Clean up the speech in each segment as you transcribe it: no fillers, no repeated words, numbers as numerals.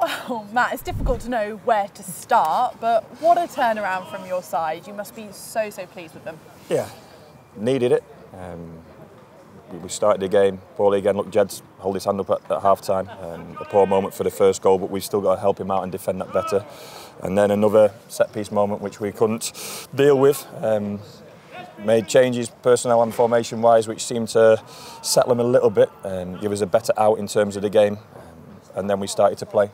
Well, Matt, it's difficult to know where to start, but what a turnaround from your side. You must be so pleased with them. Yeah, needed it. We started the game poorly again. Look, Jed's hold his hand up at half-time. A poor moment for the first goal, but we've still got to help him out and defend that better. And then another set-piece moment which we couldn't deal with. Made changes personnel and formation-wise, which seemed to settle him a little bit and give us a better out in terms of the game. And then we started to play.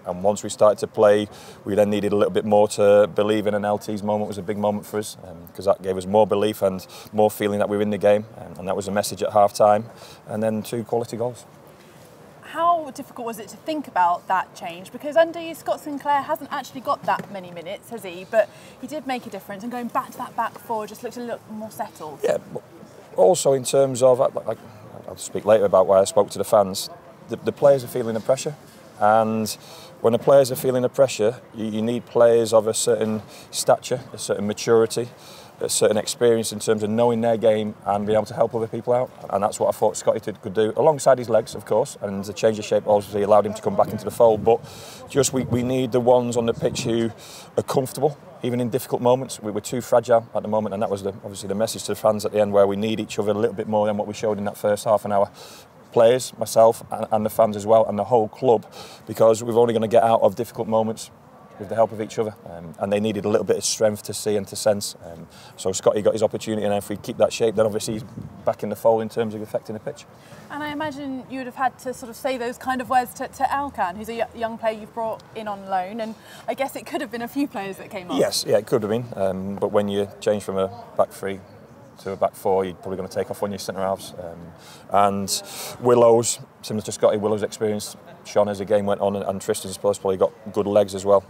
And once we started to play, we then needed a little bit more to believe in, and LT's moment was a big moment for us because that gave us more belief and more feeling that we were in the game, and that was a message at half-time, and then 2 quality goals. How difficult was it to think about that change? Because under you, Scott Sinclair hasn't actually got that many minutes, has he? But he did make a difference, and going back to that back four just looked a little more settled. Yeah, but also in terms of, I'll speak later about why I spoke to the fans, the players are feeling the pressure. And when the players are feeling the pressure, you need players of a certain stature, a certain maturity, a certain experience in terms of knowing their game and being able to help other people out. And that's what I thought Scotty could do, alongside his legs, of course, and the change of shape obviously allowed him to come back into the fold. But just we need the ones on the pitch who are comfortable, even in difficult moments. We were too fragile at the moment, and that was obviously the message to the fans at the end, where we need each other a little bit more than what we showed in that first half an hour. Players, myself and the fans as well, and the whole club, because we're only going to get out of difficult moments with the help of each other, and they needed a little bit of strength to see and to sense. So Scotty got his opportunity, and if we keep that shape, then obviously he's back in the fold in terms of affecting the pitch. And I imagine you would have had to sort of say those kind of words to Alcan, who's a young player you've brought in on loan, and I guess it could have been a few players that came on. Yes, yeah, it could have been, but when you change from a back three to a back four, you're probably going to take off one of your centre halves. And Willow's, similar to Scotty, Willow's experience shone as the game went on, and Tristan's probably got good legs as well.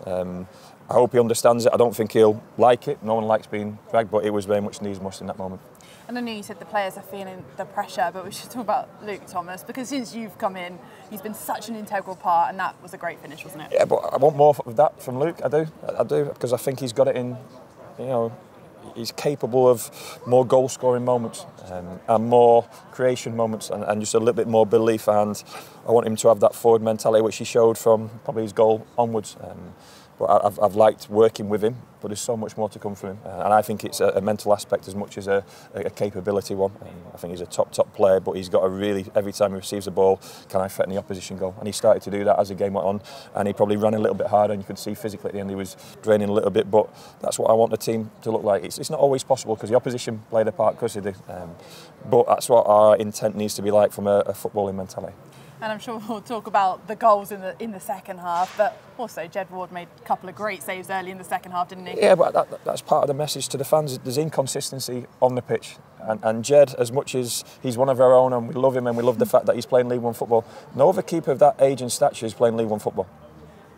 I hope he understands it. I don't think he'll like it. No one likes being dragged, but it was very much needs must in that moment. And I know you said the players are feeling the pressure, but we should talk about Luke Thomas, because since you've come in, he's been such an integral part, and that was a great finish, wasn't it? Yeah, but I want more of that from Luke. I do, because I think he's got it in, he's capable of more goal-scoring moments and more creation moments and just a little bit more belief, and I want him to have that forward mentality which he showed from probably his goal onwards. But I've liked working with him, but there's so much more to come from him. And I think it's a mental aspect as much as a capability one. I think he's a top player, but he's got to really, every time he receives the ball, can I threaten the opposition goal? And he started to do that as the game went on, and he probably ran a little bit harder, and you could see physically at the end he was draining a little bit, but that's what I want the team to look like. It's not always possible because the opposition played a part, because they do. But that's what our intent needs to be like from a footballing mentality. And I'm sure we'll talk about the goals in the second half, but also Jed Ward made a couple of great saves early in the second half, didn't he? Yeah, but that's part of the message to the fans. There's inconsistency on the pitch, and Jed, as much as he's one of our own and we love him and we love the fact that he's playing League One football, no other keeper of that age and stature is playing League One football.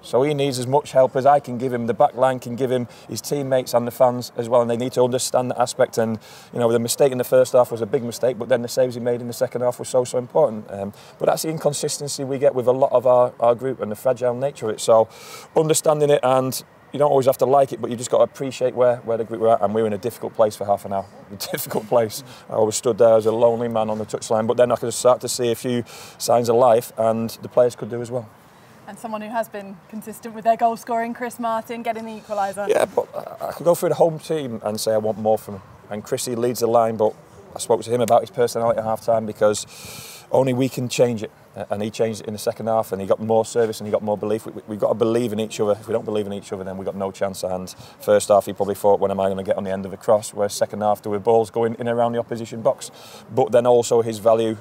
So he needs as much help as I can give him. The back line can give him, his teammates and the fans as well, and they need to understand that aspect. And the mistake in the first half was a big mistake, but then the saves he made in the second half were so important. But that's the inconsistency we get with a lot of our group and the fragile nature of it. So understanding it, and you don't always have to like it, but you just got to appreciate where the group were at, and we were in a difficult place for half an hour. A difficult place. I was stood there as a lonely man on the touchline, but then I could start to see a few signs of life, and the players could do as well. And someone who has been consistent with their goal scoring, Chris Martin, getting the equaliser. Yeah, but I could go through the home team and say I want more from him. And Chrissy leads the line, but I spoke to him about his personality at half-time, because only we can change it. And he changed it in the second half, and he got more service and he got more belief. We've got to believe in each other. If we don't believe in each other, then we've got no chance. And first half, he probably thought, when am I going to get on the end of a cross? Whereas second half, there were balls going in and around the opposition box. But then also his value,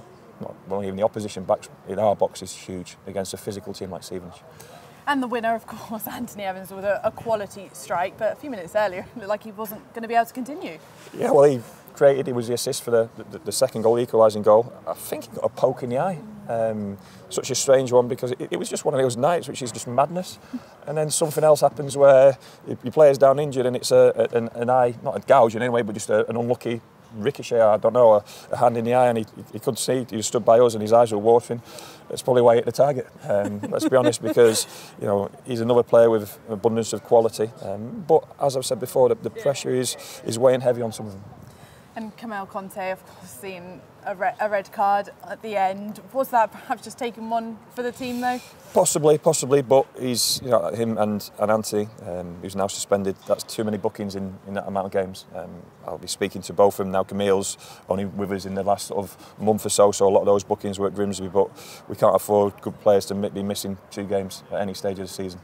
not even the opposition box, in our box, is huge against a physical team like Stevenage. And the winner, of course, Anthony Evans, with a quality strike, but a few minutes earlier, it looked like he wasn't going to be able to continue. Yeah, well, he was the assist for the second goal, the equalising goal. I think he got a poke in the eye. Such a strange one, because it was just one of those nights which is just madness. And then something else happens where your player's down injured, and it's an eye, not a gouge in any way, but just an unlucky ricochet, I don't know, a hand in the eye, and he couldn't see. He stood by us and his eyes were watering. That's probably why he hit the target. Let's be honest, because he's another player with an abundance of quality. But as I've said before, the pressure is weighing heavy on some of them. And Camille Conte, of course, seeing a red card at the end. Was that perhaps just taking one for the team, though? Possibly, but he's, him and Anthony, who's now suspended, that's too many bookings in that amount of games. I'll be speaking to both of them now. Camille's only with us in the last sort of month or so a lot of those bookings were at Grimsby, but we can't afford good players to be missing 2 games at any stage of the season.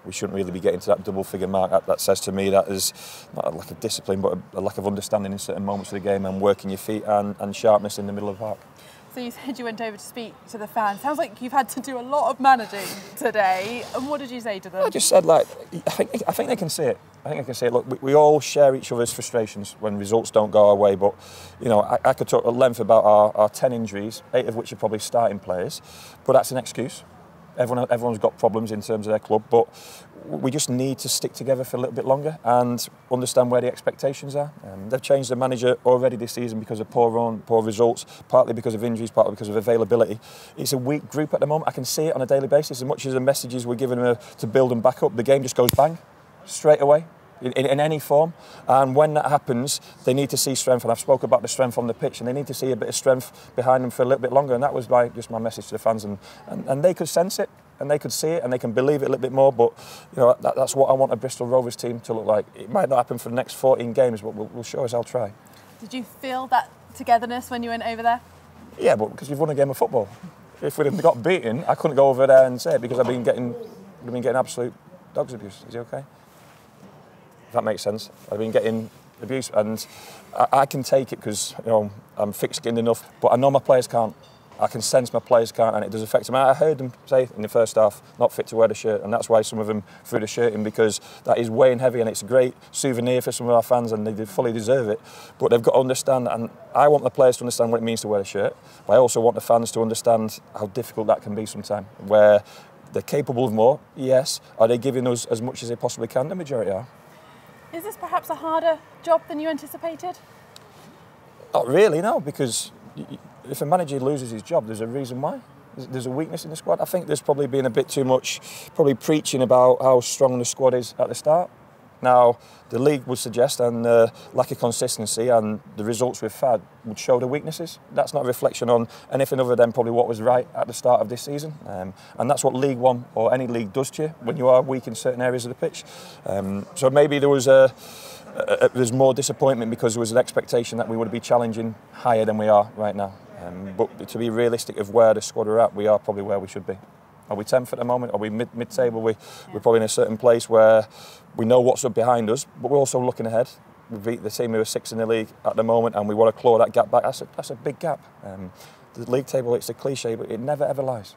We shouldn't really be getting to that double-figure mark. That says to me that is not a lack of discipline, but a lack of understanding in certain moments of the game and working your feet and sharpness in the middle of the park. So you said you went over to speak to the fans. Sounds like you've had to do a lot of managing today. And what did you say to them? I just said, I think they can see it. I think they can see it. Look, we all share each other's frustrations when results don't go our way. But, I could talk at length about our 10 injuries, 8 of which are probably starting players. But that's an excuse. Everyone's got problems in terms of their club, but we just need to stick together for a little bit longer and understand where the expectations are. They've changed the manager already this season because of poor results, partly because of injuries, partly because of availability. It's a weak group at the moment. I can see it on a daily basis. As much as the messages we're giving them to build them back up, the game just goes bang, straight away. In any form, and when that happens they need to see strength, and I've spoken about the strength on the pitch, and they need to see a bit of strength behind them for a little bit longer, and that was just my message to the fans, and they could sense it and they could see it and they can believe it a little bit more, but that's what I want a Bristol Rovers team to look like. It might not happen for the next 14 games, but we'll show us. I'll try. Did you feel that togetherness when you went over there? Yeah, but because you've won a game of football. If we'd have got beaten, I couldn't go over there and say it because I've been getting absolute dog's abuse. Is he okay? If that makes sense. I've been getting abuse, and I can take it because I'm thick-skinned enough, but I know my players can't. I can sense my players can't, and it does affect them. I heard them say in the first half, not fit to wear the shirt, and that's why some of them threw the shirt in, because that is weighing heavy, and it's a great souvenir for some of our fans, and they fully deserve it. But they've got to understand, and I want the players to understand what it means to wear a shirt, but I also want the fans to understand how difficult that can be sometimes, where they're capable of more, yes. Are they giving us as much as they possibly can? The majority are. Is this perhaps a harder job than you anticipated? Not really, no, because if a manager loses his job, there's a reason why. There's a weakness in the squad. I think there's probably been a bit too much preaching about how strong the squad is at the start. Now, the league would suggest, and lack of consistency and the results we've had would show the weaknesses. That's not a reflection on anything other than probably what was right at the start of this season. And that's what League One or any league does to you when you are weak in certain areas of the pitch. So maybe there was there's more disappointment because there was an expectation that we would be challenging higher than we are right now. But to be realistic of where the squad are at, we are probably where we should be. Are we 10th at the moment? Are we mid-table? We're probably in a certain place where we know what's up behind us, but we're also looking ahead. We've beat the team who are 6th in the league at the moment, and we want to claw that gap back. That's a big gap. The league table, it's a cliche, but it never ever lies.